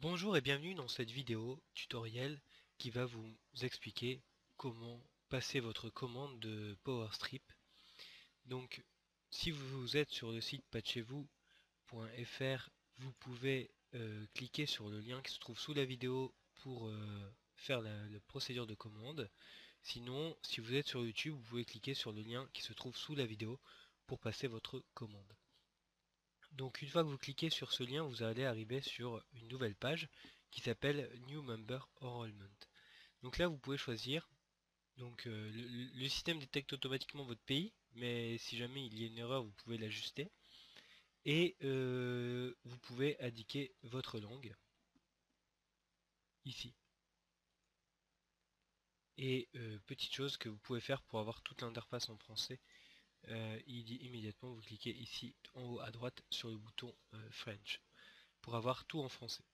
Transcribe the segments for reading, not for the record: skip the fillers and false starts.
Bonjour et bienvenue dans cette vidéo tutoriel qui va vous expliquer comment passer votre commande de PowerStrip. Donc si vous êtes sur le site patchez-vous.fr, vous pouvez cliquer sur le lien qui se trouve sous la vidéo pour faire la procédure de commande. Sinon, si vous êtes sur YouTube, vous pouvez cliquer sur le lien qui se trouve sous la vidéo pour passer votre commande. Donc une fois que vous cliquez sur ce lien, vous allez arriver sur une nouvelle page qui s'appelle New Member Enrollment. Donc là vous pouvez choisir, donc le système détecte automatiquement votre pays, mais si jamais il y a une erreur vous pouvez l'ajuster. Et vous pouvez indiquer votre langue, ici. Et petite chose que vous pouvez faire pour avoir toute l'interface en français, immédiatement vous cliquez ici en haut à droite sur le bouton French, pour avoir tout en français.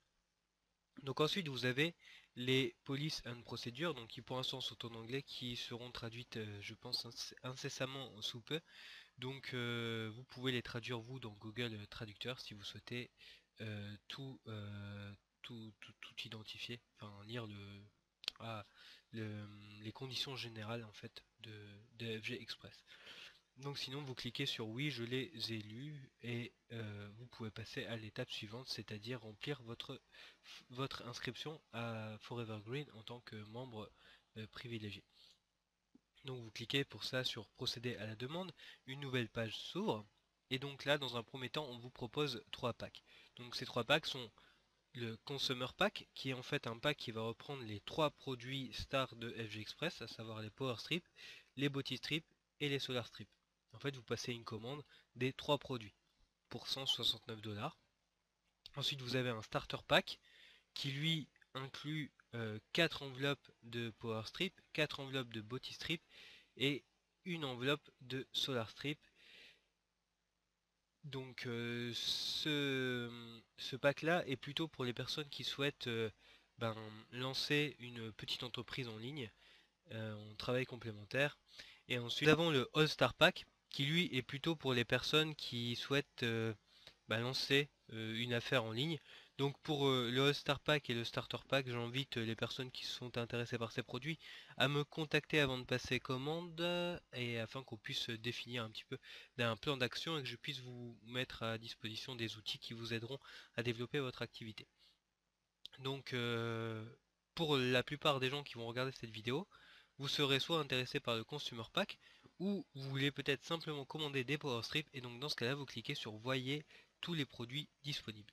Donc ensuite vous avez les policies and procedures, donc qui pour l'instant sont en anglais, qui seront traduites je pense incessamment sous peu. Donc vous pouvez les traduire vous dans Google Traducteur si vous souhaitez tout identifier, enfin lire ah, les conditions générales en fait de FG Express. Donc sinon vous cliquez sur oui je les ai lus et vous pouvez passer à l'étape suivante, c'est-à-dire remplir votre inscription à Forever Green en tant que membre privilégié. Donc vous cliquez pour ça sur procéder à la demande, une nouvelle page s'ouvre et donc là dans un premier temps on vous propose 3 packs. Donc ces 3 packs sont le Consumer Pack qui est en fait un pack qui va reprendre les 3 produits stars de FG Express, à savoir les Power Strip, les Body Strip et les Solar Strip. En fait vous passez une commande des 3 produits pour 169 $. Ensuite vous avez un Starter Pack qui lui inclut 4 enveloppes de Power Strip, 4 enveloppes de Body Strip et une enveloppe de Solar Strip. Donc ce pack là est plutôt pour les personnes qui souhaitent lancer une petite entreprise en ligne en travail complémentaire. Et ensuite nous avons le All Star Pack qui lui est plutôt pour les personnes qui souhaitent lancer une affaire en ligne. Donc pour le All Star Pack et le Starter Pack, j'invite les personnes qui sont intéressées par ces produits à me contacter avant de passer commande et afin qu'on puisse définir un petit peu un plan d'action et que je puisse vous mettre à disposition des outils qui vous aideront à développer votre activité. Donc pour la plupart des gens qui vont regarder cette vidéo, vous serez soit intéressé par le Consumer Pack ou vous voulez peut-être simplement commander des Power Strips et donc dans ce cas-là vous cliquez sur voyez tous les produits disponibles.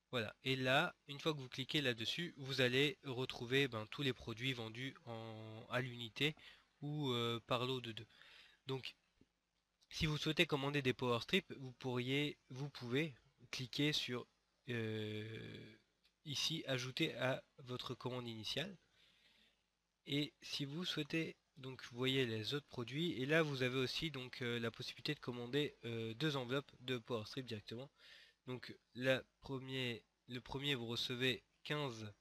Voilà, et là, une fois que vous cliquez là-dessus, vous allez retrouver tous les produits vendus à l'unité ou par lot de 2. Donc, si vous souhaitez commander des Power Strips, vous pouvez cliquer sur ici, ajouter à votre commande initiale. Et si vous souhaitez, donc vous voyez les autres produits, et là vous avez aussi donc la possibilité de commander 2 enveloppes de Power Strip directement. Donc le premier vous recevez 15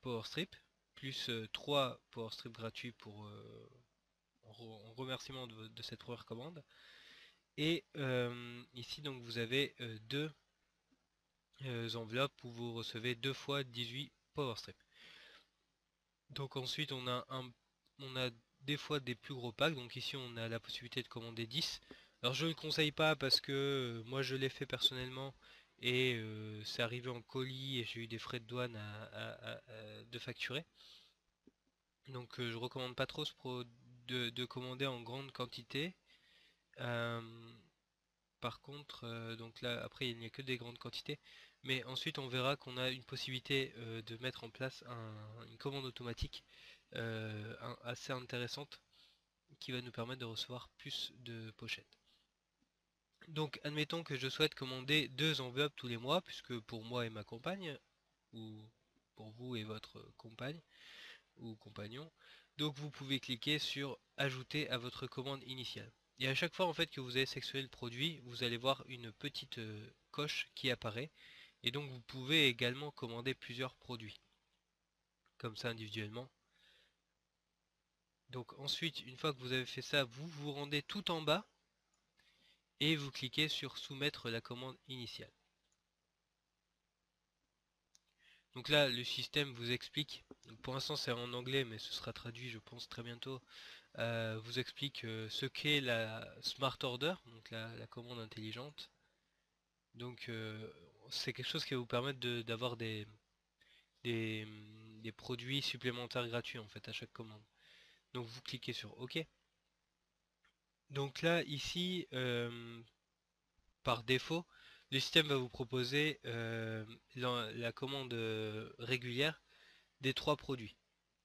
Power Strip, plus 3 Power Strip gratuits pour en remerciement de cette première commande. Et ici donc vous avez 2 enveloppes où vous recevez 2 fois 18 Power Strip. Donc ensuite on a des fois des plus gros packs, donc ici on a la possibilité de commander 10. Alors je ne le conseille pas parce que moi je l'ai fait personnellement et c'est arrivé en colis et j'ai eu des frais de douane de facturer. Donc je recommande pas trop de commander en grande quantité. Euh, Par contre, donc là après il n'y a que des grandes quantités, mais ensuite on verra qu'on a une possibilité de mettre en place une commande automatique assez intéressante qui va nous permettre de recevoir plus de pochettes. Donc admettons que je souhaite commander 2 enveloppes tous les mois, puisque pour moi et ma compagne, ou pour vous et votre compagne ou compagnon, donc vous pouvez cliquer sur ajouter à votre commande initiale. Et à chaque fois en fait que vous allez sélectionner le produit, vous allez voir une petite coche qui apparaît. Et donc vous pouvez également commander plusieurs produits, comme ça individuellement. Donc ensuite, une fois que vous avez fait ça, vous vous rendez tout en bas et vous cliquez sur soumettre la commande initiale. Donc là, le système vous explique, pour l'instant c'est en anglais, mais ce sera traduit je pense très bientôt, vous explique ce qu'est la Smart Order, donc la commande intelligente. Donc c'est quelque chose qui va vous permettre d'avoir des, des produits supplémentaires gratuits en fait à chaque commande. Donc vous cliquez sur OK. Donc là, ici, par défaut, le système va vous proposer la commande régulière des 3 produits.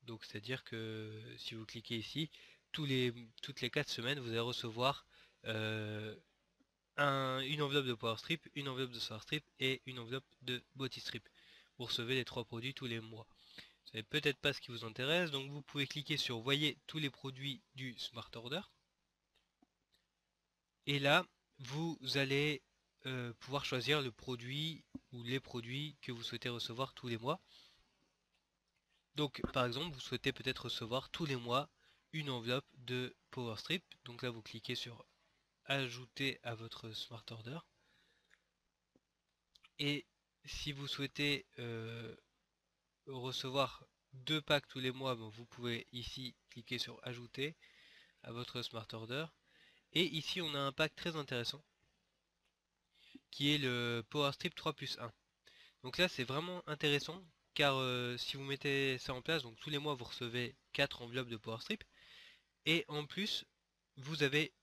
Donc c'est-à-dire que si vous cliquez ici, toutes les 4 semaines, vous allez recevoir euh, une enveloppe de Power Strip, une enveloppe de Solar Strip et une enveloppe de Body Strip. Vous recevez les 3 produits tous les mois. Vous savez peut-être pas ce qui vous intéresse, donc vous pouvez cliquer sur Voyez tous les produits du Smart Order. Et là, vous allez pouvoir choisir le produit ou les produits que vous souhaitez recevoir tous les mois. Donc par exemple, vous souhaitez peut-être recevoir tous les mois une enveloppe de Power Strip. Donc là, vous cliquez sur Ajouter à votre Smart Order. Et si vous souhaitez recevoir 2 packs tous les mois, bon, vous pouvez ici cliquer sur Ajouter à votre Smart Order. Et ici, on a un pack très intéressant qui est le Power Strip 3+1. Donc là, c'est vraiment intéressant car si vous mettez ça en place, donc tous les mois, vous recevez 4 enveloppes de Power Strip. Et en plus, vous avez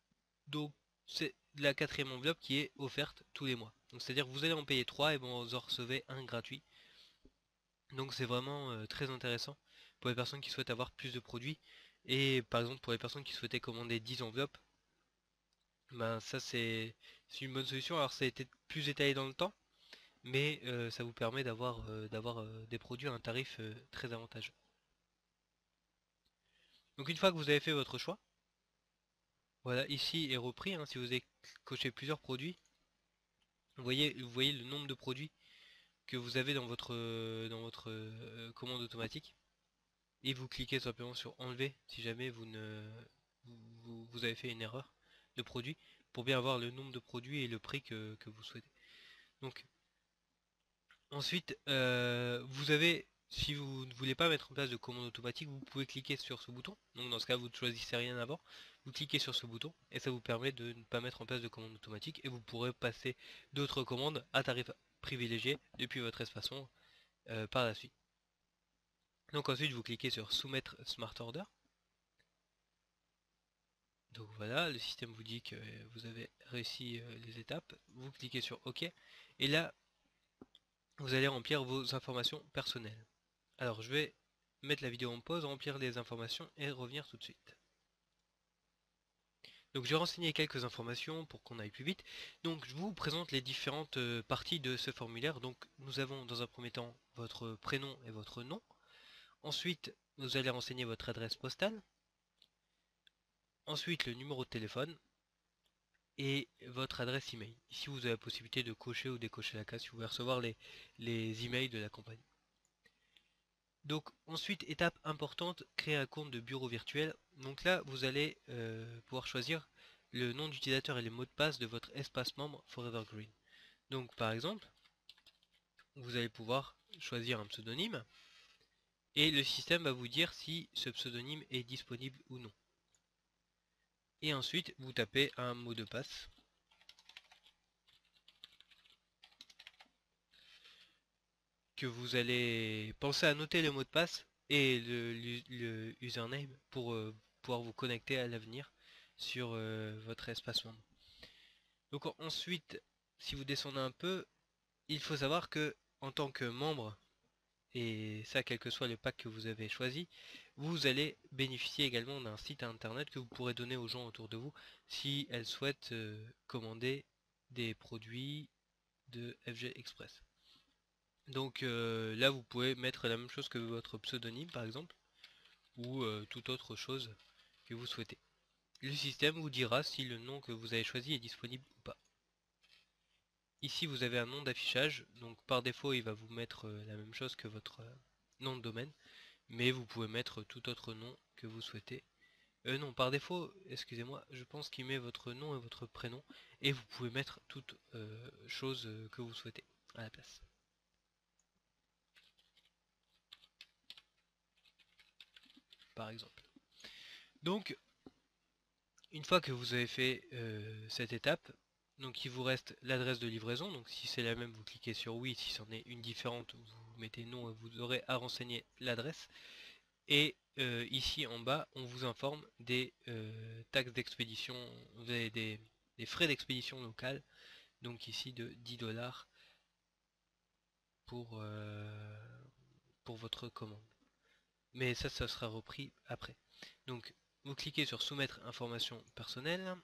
donc c'est la 4e enveloppe qui est offerte tous les mois. Donc c'est-à-dire que vous allez en payer 3 et vous en recevez un gratuit. Donc c'est vraiment très intéressant pour les personnes qui souhaitent avoir plus de produits. Et par exemple pour les personnes qui souhaitaient commander 10 enveloppes, ben ça c'est une bonne solution. Alors ça a été plus étalé dans le temps, mais ça vous permet d'avoir des produits à un tarif très avantageux. Donc une fois que vous avez fait votre choix, voilà ici est repris, hein, si vous avez coché plusieurs produits, vous voyez le nombre de produits que vous avez dans votre commande automatique et vous cliquez simplement sur enlever si jamais vous avez fait une erreur de produit pour bien avoir le nombre de produits et le prix que vous souhaitez. Donc ensuite vous avez, si vous ne voulez pas mettre en place de commande automatique, vous pouvez cliquer sur ce bouton. Donc dans ce cas vous ne choisissez rien avant, vous cliquez sur ce bouton et ça vous permet de ne pas mettre en place de commande automatique et vous pourrez passer d'autres commandes à tarif privilégié depuis votre espace sombre par la suite. Donc ensuite vous cliquez sur soumettre Smart Order. Donc voilà, le système vous dit que vous avez réussi les étapes. Vous cliquez sur OK. Et là, vous allez remplir vos informations personnelles. Alors je vais mettre la vidéo en pause, remplir les informations et revenir tout de suite. Donc je vais renseigner quelques informations pour qu'on aille plus vite. Donc je vous présente les différentes parties de ce formulaire. Donc nous avons dans un premier temps votre prénom et votre nom. Ensuite, vous allez renseigner votre adresse postale. Ensuite, le numéro de téléphone et votre adresse email. Ici, vous avez la possibilité de cocher ou décocher la case si vous voulez recevoir les emails de la compagnie. Donc ensuite, étape importante, créer un compte de bureau virtuel. Donc là, vous allez pouvoir choisir le nom d'utilisateur et les mots de passe de votre espace membre Forever Green. Donc par exemple, vous allez pouvoir choisir un pseudonyme et le système va vous dire si ce pseudonyme est disponible ou non. Et ensuite, vous tapez un mot de passe. Que vous allez penser à noter le mot de passe et le username pour pouvoir vous connecter à l'avenir sur votre espace membre. Donc ensuite, si vous descendez un peu, il faut savoir que en tant que membre, et ça quel que soit le pack que vous avez choisi, vous allez bénéficier également d'un site internet que vous pourrez donner aux gens autour de vous si elles souhaitent commander des produits de FG Express. Donc là vous pouvez mettre la même chose que votre pseudonyme par exemple ou toute autre chose que vous souhaitez. Le système vous dira si le nom que vous avez choisi est disponible ou pas. Ici vous avez un nom d'affichage, donc par défaut il va vous mettre la même chose que votre nom de domaine, mais vous pouvez mettre tout autre nom que vous souhaitez. Non, par défaut, excusez-moi, je pense qu'il met votre nom et votre prénom, et vous pouvez mettre toute chose que vous souhaitez à la place. par exemple. Donc une fois que vous avez fait cette étape, donc il vous reste l'adresse de livraison. Donc si c'est la même, vous cliquez sur oui. Si c'en est une différente, vous mettez non et vous aurez à renseigner l'adresse. Et ici en bas, on vous informe des taxes d'expédition, des frais d'expédition locale. Donc ici de 10 $ pour votre commande. Mais ça sera repris après. Donc vous cliquez sur soumettre informations personnelles.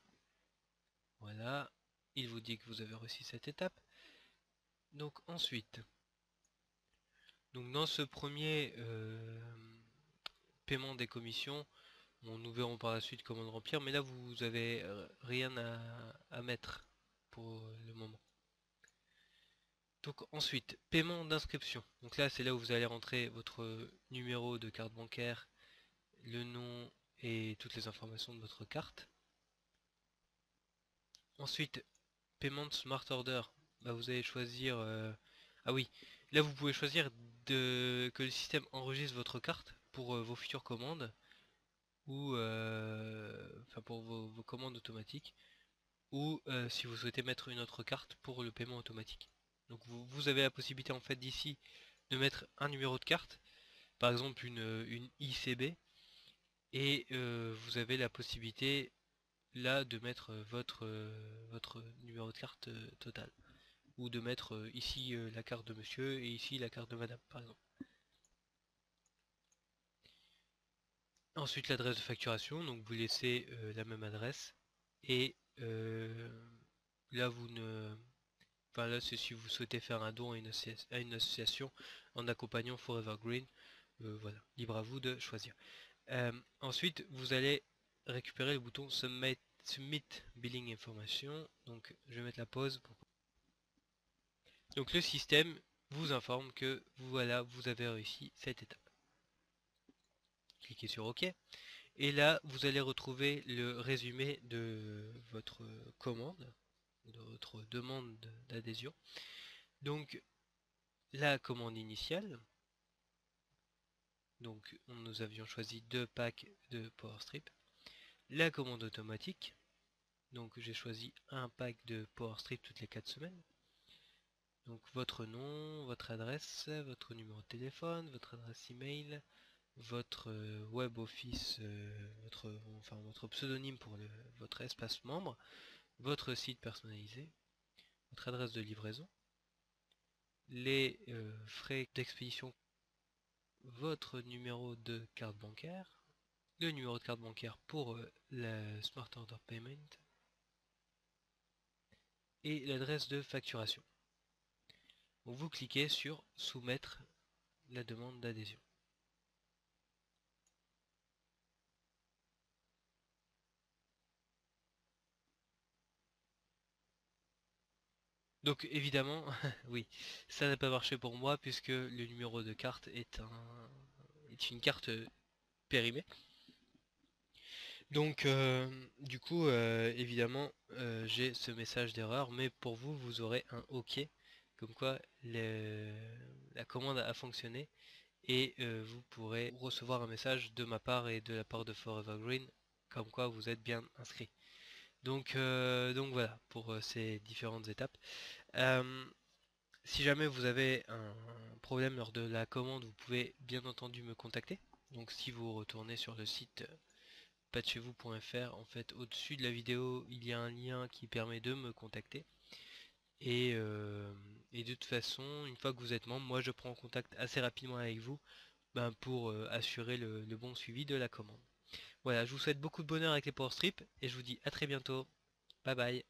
Voilà, il vous dit que vous avez réussi cette étape. Donc ensuite, donc dans ce premier paiement des commissions, bon, nous verrons par la suite comment le remplir, mais là vous avez rien à mettre pour le moment. Donc ensuite, paiement d'inscription. Donc là c'est là où vous allez rentrer votre numéro de carte bancaire, le nom et toutes les informations de votre carte. Ensuite, paiement de Smart Order. Bah, vous allez choisir... Ah oui, là vous pouvez choisir que le système enregistre votre carte pour vos futures commandes ou enfin pour vos commandes automatiques ou si vous souhaitez mettre une autre carte pour le paiement automatique. Donc vous avez la possibilité en fait d'ici de mettre un numéro de carte, par exemple une ICB, et vous avez la possibilité là de mettre votre numéro de carte total. Ou de mettre ici la carte de monsieur et ici la carte de madame par exemple. Ensuite l'adresse de facturation, donc vous laissez la même adresse et là vous ne... Enfin là c'est si vous souhaitez faire un don à une association en accompagnant Forever Green, voilà, libre à vous de choisir. Ensuite vous allez récupérer le bouton Submit Billing Information, donc je vais mettre la pause pour... Donc le système vous informe que voilà, vous avez réussi cette étape. Cliquez sur OK. Et là, vous allez retrouver le résumé de votre commande, de votre demande d'adhésion. Donc la commande initiale. Donc nous avions choisi 2 packs de Power Strip. La commande automatique. Donc j'ai choisi un pack de Power Strip toutes les 4 semaines. Donc votre nom, votre adresse, votre numéro de téléphone, votre adresse email, votre web office, votre pseudonyme pour votre espace membre, votre site personnalisé, votre adresse de livraison, les frais d'expédition, votre numéro de carte bancaire, le numéro de carte bancaire pour la Smart Order Payment et l'adresse de facturation. Donc vous cliquez sur soumettre la demande d'adhésion. Donc évidemment, oui, ça n'a pas marché pour moi puisque le numéro de carte est une carte périmée. Donc du coup, évidemment, j'ai ce message d'erreur, mais pour vous, vous aurez un OK, comme quoi la commande a fonctionné et vous pourrez recevoir un message de ma part et de la part de Forever Green, comme quoi vous êtes bien inscrit. Donc voilà pour ces différentes étapes. Euh, Si jamais vous avez un problème lors de la commande, vous pouvez bien entendu me contacter. Donc si vous retournez sur le site patchez-vous.fr, en fait au-dessus de la vidéo il y a un lien qui permet de me contacter. Et de toute façon, une fois que vous êtes membre, moi je prends contact assez rapidement avec vous pour assurer le bon suivi de la commande. Voilà, je vous souhaite beaucoup de bonheur avec les Power Strips et je vous dis à très bientôt. Bye bye.